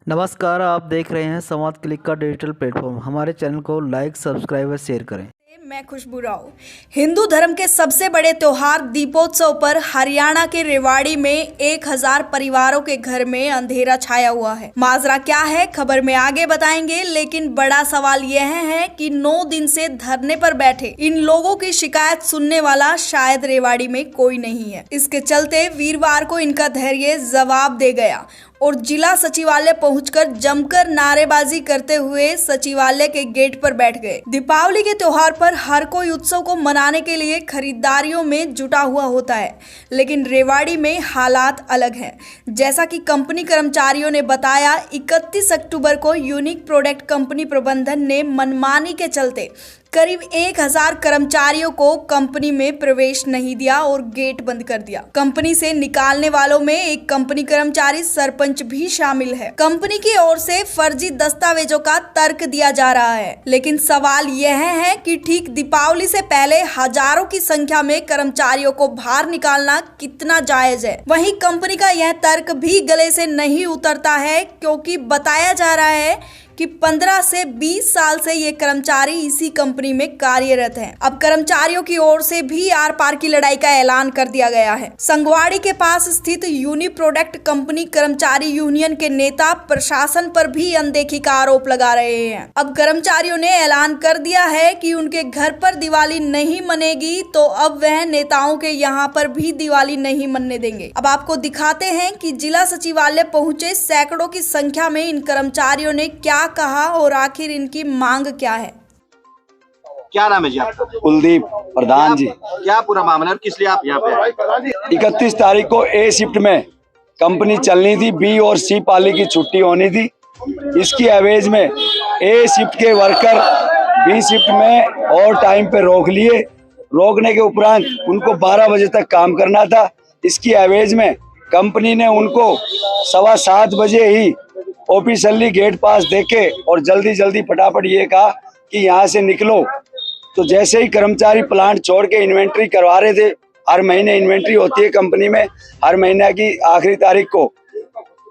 नमस्कार, आप देख रहे हैं संवाद क्लिक का डिजिटल प्लेटफॉर्म। हमारे चैनल को लाइक, सब्सक्राइब और शेयर करें। मैं खुशबू राव। हिंदू धर्म के सबसे बड़े त्योहार दीपोत्सव पर हरियाणा के रेवाड़ी में 1000 परिवारों के घर में अंधेरा छाया हुआ है। माजरा क्या है, खबर में आगे बताएंगे, लेकिन बड़ा सवाल यह है कि 9 दिन से धरने पर बैठे इन लोगों की शिकायत सुनने वाला शायद रेवाड़ी में कोई नहीं है। इसके चलते वीरवार को इनका धैर्य जवाब दे गया और जिला सचिवालय पहुंचकर जमकर नारेबाजी करते हुए सचिवालय के गेट पर बैठ गए। दीपावली के त्योहार पर हर कोई उत्सव को मनाने के लिए खरीदारियों में जुटा हुआ होता है, लेकिन रेवाड़ी में हालात अलग हैं। जैसा कि कंपनी कर्मचारियों ने बताया, 31 अक्टूबर को यूनिक प्रोडक्ट कंपनी प्रबंधन ने मनमानी के चलते करीब 1000 कर्मचारियों को कंपनी में प्रवेश नहीं दिया और गेट बंद कर दिया। कंपनी से निकालने वालों में एक कंपनी कर्मचारी सरपंच भी शामिल है। कंपनी की ओर से फर्जी दस्तावेजों का तर्क दिया जा रहा है, लेकिन सवाल यह है कि ठीक दीपावली से पहले हजारों की संख्या में कर्मचारियों को बाहर निकालना कितना जायज है। वहीं कंपनी का यह तर्क भी गले से नहीं उतरता है, क्योंकि बताया जा रहा है कि 15 से 20 साल से ये कर्मचारी इसी कंपनी में कार्यरत हैं। अब कर्मचारियों की ओर से भी आर पार की लड़ाई का ऐलान कर दिया गया है। संगवाड़ी के पास स्थित यूनिक प्रोडक्ट कंपनी कर्मचारी यूनियन के नेता प्रशासन पर भी अनदेखी का आरोप लगा रहे हैं। अब कर्मचारियों ने ऐलान कर दिया है कि उनके घर पर दिवाली नहीं मनेगी, तो अब वह नेताओं के यहाँ पर भी दिवाली नहीं मनने देंगे। अब आपको दिखाते हैं कि जिला सचिवालय पहुंचे सैकड़ों की संख्या में इन कर्मचारियों ने क्या कहा और आखिर इनकी मांग क्या है। क्या नाम है जी आपका? कुलदीप प्रधान जी। क्या पूरा मामला है, किस लिए आप यहाँ पे आए? 31 तारीख को ए शिफ्ट में कंपनी चलनी थी, बी और सी पाली की छुट्टी होनी थी। इसकी एवज में ए शिफ्ट के वर्कर बी शिफ्ट में और टाइम पे रोक लिए। रोकने के उपरांत उनको 12 बजे तक काम करना था। इसकी एवज में कंपनी ने उनको 7:15 बजे ही ऑफिशियली गेट पास देके और जल्दी फटाफट ये कहा कि यहाँ से निकलो। तो जैसे ही कर्मचारी प्लांट छोड़ के इन्वेंट्री करवा रहे थे, हर महीने इन्वेंट्री होती है कंपनी में हर महीने की आखिरी तारीख को,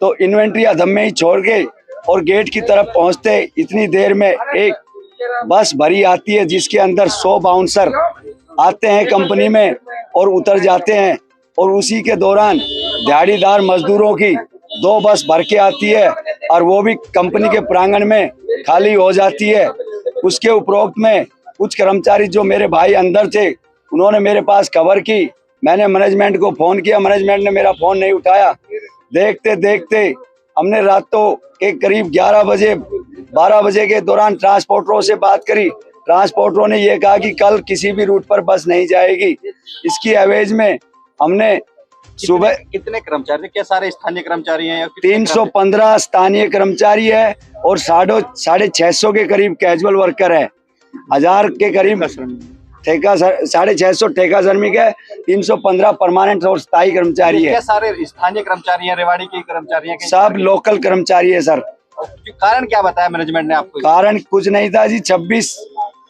तो इन्वेंट्री अधम में ही छोड़ के और गेट की तरफ पहुँचते इतनी देर में एक बस भरी आती है, जिसके अंदर 100 बाउंसर आते हैं कंपनी में और उतर जाते हैं। और उसी के दौरान दिहाड़ीदार मजदूरों की 2 बस भर के आती है और वो भी कंपनी के प्रांगण में खाली हो जाती है। उसके उपरोक्त में कुछ कर्मचारी जो मेरे भाई अंदर थे, उन्होंने मेरे पास खबर की। मैंने मैनेजमेंट को फोन किया, मैनेजमेंट ने मेरा फोन नहीं उठाया। देखते देखते हमने रात के करीब 12 बजे के दौरान ट्रांसपोर्टरों से बात करी। ट्रांसपोर्टरों ने यह कहा कि कल किसी भी रूट पर बस नहीं जाएगी। इसकी एवज में हमने सुबह कितने कर्मचारी, क्या सारे स्थानीय कर्मचारी हैं? 315 स्थानीय कर्मचारी है और 650 के करीब कैजुअल वर्कर है। 1000 के करीब ठेका 650 ठेका श्रमिक है। 315 परमानेंट और स्थायी कर्मचारी है। क्या सारे स्थानीय कर्मचारी हैं, रेवाड़ी के कर्मचारी हैं? सब लोकल कर्मचारी है सर। कारण क्या बताया मैनेजमेंट ने आपको? कारण कुछ नहीं था जी। 26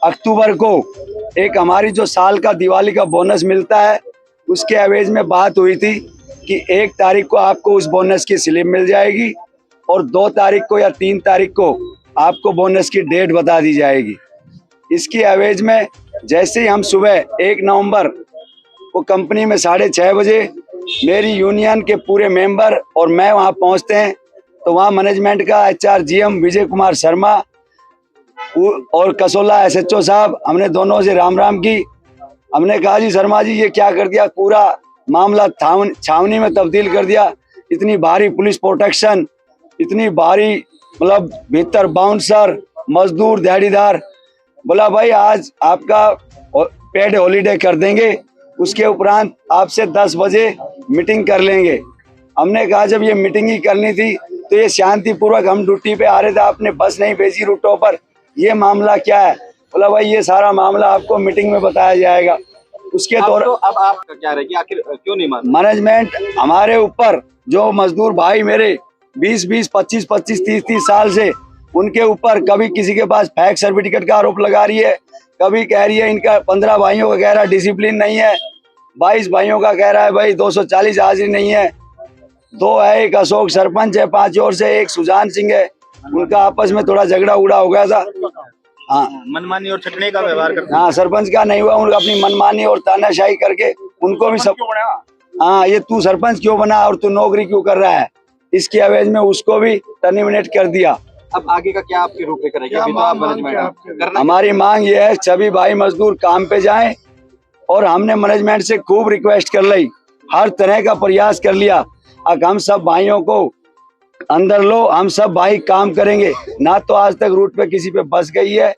अक्टूबर को एक हमारी जो साल का दिवाली का बोनस मिलता है, उसके एवज में बात हुई थी कि 1 तारीख को आपको उस बोनस की स्लिप मिल जाएगी और 2 तारीख को या 3 तारीख को आपको बोनस की डेट बता दी जाएगी। इसकी एवज में जैसे ही हम सुबह 1 नवंबर को कंपनी में 6:30 बजे मेरी यूनियन के पूरे मेंबर और मैं वहां पहुंचते हैं, तो वहां मैनेजमेंट का HR GM विजय कुमार शर्मा और कसोला SHO साहब, हमने दोनों से राम की। हमने कहा जी शर्मा जी, ये क्या कर दिया, पूरा मामला छावनी में तब्दील कर दिया। इतनी भारी पुलिस प्रोटेक्शन, इतनी भारी मतलब भीतर बाउंसर, मजदूर, दिहाड़ीदार। बोला भाई आज आपका पेड हॉलीडे कर देंगे, उसके उपरांत आपसे 10 बजे मीटिंग कर लेंगे। हमने कहा जब ये मीटिंग ही करनी थी तो ये शांतिपूर्वक हम ड्यूटी पे आ रहे थे, आपने बस नहीं भेजी रूटों पर, ये मामला क्या है? बोला भाई ये सारा मामला आपको मीटिंग में बताया जाएगा। उसके दौरान अब आप क्या रहे कि आखिर क्यों नहीं मान? मैनेजमेंट हमारे ऊपर, जो मजदूर भाई मेरे 20-20, 25-25, 30-30 साल से, उनके ऊपर कभी किसी के पास फेक सर्टिफिकेट का आरोप लगा रही है, कभी कह रही है इनका 15 भाइयों का कह रहा है डिसिप्लिन नहीं है, 22 भाइयों का कह रहा है भाई 240 हाजिरी नहीं है। दो है, एक अशोक सरपंच है 5 और से, एक सुजान सिंह है, उनका आपस में थोड़ा झगड़ा उगड़ा हो गया था। हाँ, मनमानी और छटने का व्यवहार करते हैं। हाँ, सरपंच का नहीं हुआ, उनका अपनी मनमानी और तानाशाही करके उनको भी सब, हाँ, ये तू सरपंच क्यों बना और तू नौकरी क्यों कर रहा है, इसके एवज में उसको भी टर्मिनेट कर दिया। अब आगे का क्या आपकी रूपरेखा रहेगी? अभी तो आप मैनेजमेंट करना, हमारी मांग ये है सभी भाई मजदूर काम पे जाएं, और हमने मैनेजमेंट से खूब रिक्वेस्ट कर ली, हर तरह का प्रयास कर लिया। अब हम सब भाइयों को अंदर लो, हम सब भाई काम करेंगे। ना तो आज तक रूट पे किसी पे बस गई है,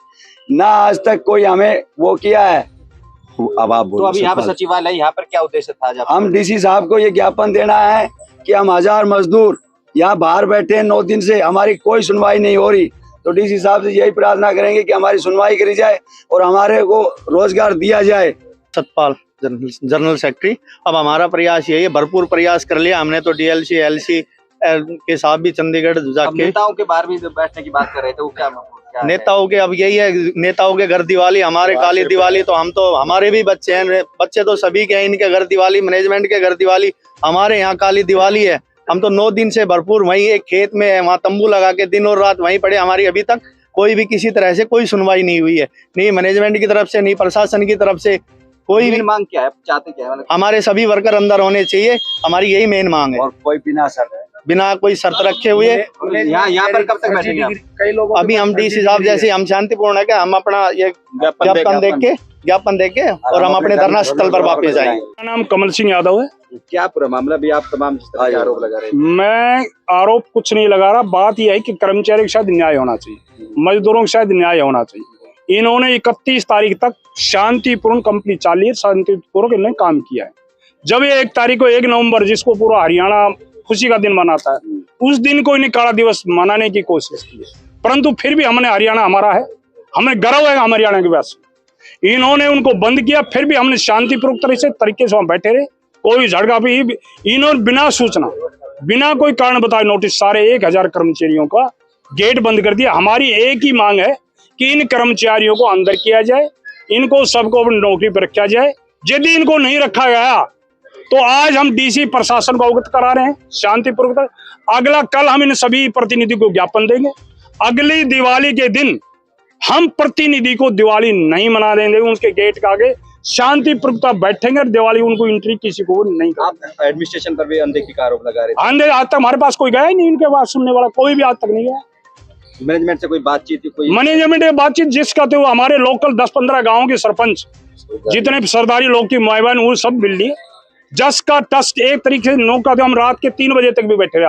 ना आज तक कोई हमें वो किया है। अब आप तो बोलो। अभी यहाँ पे सचिवालय, यहाँ पर क्या उद्देश्य था? जब हम डीसी साहब को ये ज्ञापन देना है कि हम 1000 मजदूर यहाँ बाहर बैठे हैं 9 दिन से, हमारी कोई सुनवाई नहीं हो रही, तो डीसी साहब से यही प्रार्थना करेंगे कि हमारी सुनवाई करी जाए और हमारे को रोजगार दिया जाए। Satpal general secretary. अब हमारा प्रयास यही है, भरपूर प्रयास कर लिया हमने, तो डीएलसी एलसी के साथ भी चंडीगढ़ जाके नेताओं के बाहर भी बैठने की बात कर रहे थे, वो क्या है? नेताओं के, अब यही है, नेताओं के घर दिवाली, हमारे काली दिवाली, तो हम तो, हमारे भी बच्चे हैं, बच्चे तो सभी के हैं, इनके घर दिवाली, मैनेजमेंट के घर दिवाली, हमारे यहाँ काली दिवाली है। हम तो 9 दिन से भरपूर वहीं एक खेत में है, वहाँ तंबू लगा के दिन और रात वहीं पड़े। हमारी अभी तक कोई भी किसी तरह से कोई सुनवाई नहीं हुई है, नहीं मैनेजमेंट की तरफ से, नहीं प्रशासन की तरफ से, कोई भी। मांग क्या है, चाहते क्या है? हमारे सभी वर्कर अंदर होने चाहिए, हमारी यही मेन मांग है, और कोई बिना कोई शर्त रखे हुए। यहाँ पर कब तक बैठेंगे आप? कई लोग अभी हम डीसी साहब जैसे हम शांतिपूर्ण है, हम अपना ये ज्ञापन देख के और हम अपने धरना स्थल पर वापस आएंगे। मेरा नाम कमल सिंह यादव है। क्या पूरा मामला भी आप तमाम जिस तरह के आरोप लगा रहे हैं? मैं आरोप कुछ नहीं लगा रहा, बात यह है कि कर्मचारी के साथ न्याय होना चाहिए, मजदूरों के साथ न्याय होना चाहिए। इन्होंने 31 तारीख तक शांतिपूर्ण कंपनी चाली है, शांतिपूर्वक इन्होंने काम किया है। जब ये 1 तारीख को 1 नवंबर जिसको पूरा हरियाणा खुशी का दिन मनाता है, उस दिन को इन्हें काला दिवस मनाने की कोशिश की है, परंतु फिर भी हमने, हरियाणा हमारा है, हमें गर्व है हम हरियाणा के वासी। इन्होंने उनको बंद किया, फिर भी हमने शांतिपूर्वक तरीके से वहां बैठे रहे, कोई झड़का भी। इन्होंने बिना सूचना, बिना कोई कारण बताए नोटिस सारे 1000 कर्मचारियों का गेट बंद कर दिया। हमारी एक ही मांग है कि इन कर्मचारियों को अंदर किया जाए, इनको सबको नौकरी पर रखा जाए। यदि इनको नहीं रखा गया तो आज हम डीसी प्रशासन को अवगत करा रहे हैं शांतिपूर्वक। अगला कल हम इन सभी प्रतिनिधि को ज्ञापन देंगे। अगली दिवाली के दिन हम प्रतिनिधि को दिवाली नहीं मना देंगे, उनके गेट के आगे शांतिपूर्वक बैठेंगे। दिवाली उनको एंट्री किसी को नहीं। आप एडमिनिस्ट्रेशन पर भी अनदेखी का आरोप लगा रहे थे। आज तक हमारे पास कोई गया ही नहीं, इनके बात सुनने वाला कोई भी आज तक नहीं गया। मैनेजमेंट से कोई बातचीत? मैनेजमेंट की बातचीत जिसका थे वो हमारे लोकल 10-15 गाँव के सरपंच, जितने सरदारी लोग की मायबान, वो सब मिल लिए। जस का टस्ट एक तरीके से नौका थे। हम रात के 3 बजे तक भी बैठे रहे।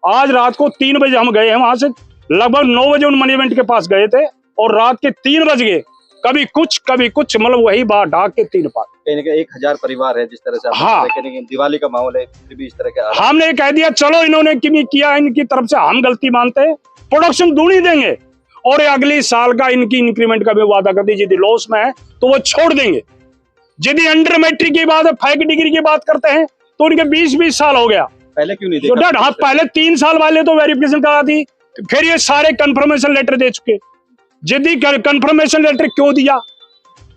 आज रात को 3 बजे हम गए हैं, वहां से लगभग 9 बजे उन मैनेजमेंट के पास गए थे और रात के 3 बज गए। कभी कुछ मतलब वही बात ढाक के 3 पार। 1000 परिवार है जिस तरह से। हाँ, दिवाली का माहौल है, फिर भी इस तरह के हमने कह दिया चलो इन्होंने किया, इनकी तरफ से हम गलती मानते हैं, प्रोडक्शन दूनी देंगे और अगले साल का इनकी इंक्रीमेंट का भी वादा कर दीजिए। यदि लॉस में है तो वो छोड़ देंगे। यदि अंडर मैट्रिक की बात है, 5 डिग्री की बात करते हैं तो उनके 20 साल हो गया। पहले क्यों नहीं देखा? हाँ, पहले 3 साल वाले तो वेरिफिकेशन करा थी, फिर ये सारे कंफर्मेशन लेटर दे चुके। यदि कंफर्मेशन लेटर क्यों दिया?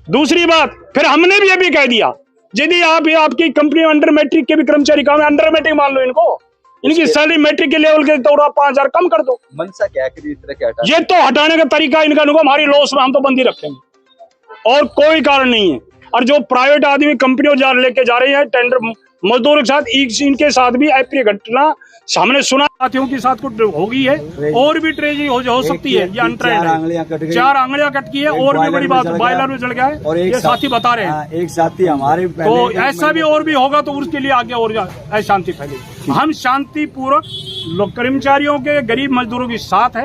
दूसरी बात, फिर हमने भी ये भी कह दिया यदि आपकी कंपनी अंडर मैट्रिक के भी कर्मचारी काम है, अंडर मैट्रिक मान लो इनको, इनकी सैलरी मैट्रिक के लेवल के तो 5000 कम कर दो। मनसा क्या है इस तरह के ये तो हटाने का तरीका इनका, हमारी लॉस में हम तो बंदी रखेंगे और कोई कारण नहीं है। और जो प्राइवेट आदमी कंपनियों लेके जा रही है टेंडर मजदूरों के साथ, इनके साथ भी अप्रिय घटना हमने सुना। साथियों के साथ कुछ होगी है और भी ट्रेजिडी हो सकती है। ये अनट्रेंड है, 4 आंगलियां कट की है और भी बड़ी बात, बॉयलर में जल गया है और ये साथी बता रहे हैं। एक साथी हमारे तो ऐसा भी और भी होगा तो उसके लिए आगे और अशांति फैलेगी। हम शांतिपूर्वक कर्मचारियों के, गरीब मजदूरों के साथ है।